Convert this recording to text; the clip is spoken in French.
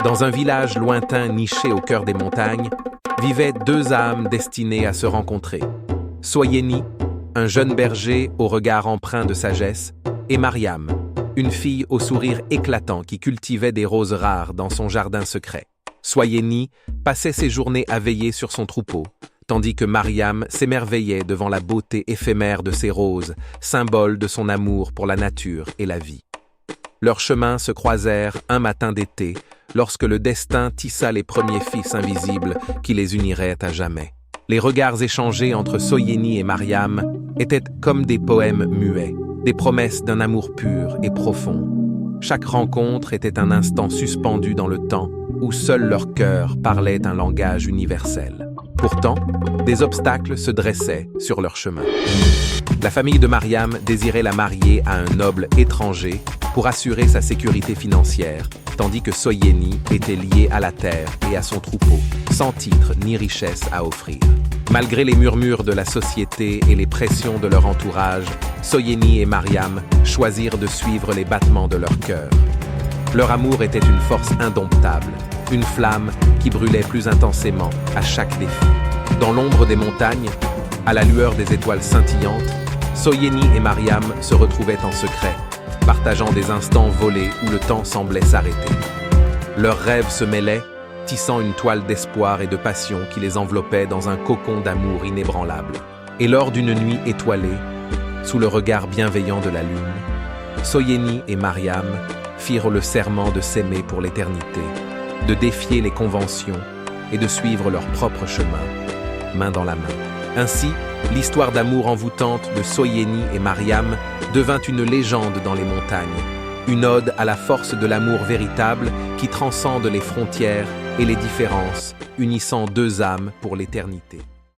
Dans un village lointain niché au cœur des montagnes, vivaient deux âmes destinées à se rencontrer. Soyeni, un jeune berger au regard empreint de sagesse, et Mariam, une fille au sourire éclatant qui cultivait des roses rares dans son jardin secret. Soyeni passait ses journées à veiller sur son troupeau, tandis que Mariam s'émerveillait devant la beauté éphémère de ses roses, symbole de son amour pour la nature et la vie. Leurs chemins se croisèrent un matin d'été, lorsque le destin tissa les premiers fils invisibles qui les uniraient à jamais. Les regards échangés entre Soyeni et Mariam étaient comme des poèmes muets, des promesses d'un amour pur et profond. Chaque rencontre était un instant suspendu dans le temps, où seul leur cœur parlait un langage universel. Pourtant, des obstacles se dressaient sur leur chemin. La famille de Mariam désirait la marier à un noble étranger pour assurer sa sécurité financière, tandis que Soyeni était lié à la terre et à son troupeau, sans titre ni richesse à offrir. Malgré les murmures de la société et les pressions de leur entourage, Soyeni et Mariam choisirent de suivre les battements de leur cœur. Leur amour était une force indomptable, une flamme qui brûlait plus intensément à chaque défi. Dans l'ombre des montagnes, à la lueur des étoiles scintillantes, Soyeni et Mariam se retrouvaient en secret, partageant des instants volés où le temps semblait s'arrêter. Leurs rêves se mêlaient, tissant une toile d'espoir et de passion qui les enveloppait dans un cocon d'amour inébranlable. Et lors d'une nuit étoilée, sous le regard bienveillant de la lune, Soyeni et Mariam firent le serment de s'aimer pour l'éternité, de défier les conventions et de suivre leur propre chemin, main dans la main. Ainsi, l'histoire d'amour envoûtante de Soyeni et Mariam devint une légende dans les montagnes, une ode à la force de l'amour véritable qui transcende les frontières et les différences, unissant deux âmes pour l'éternité.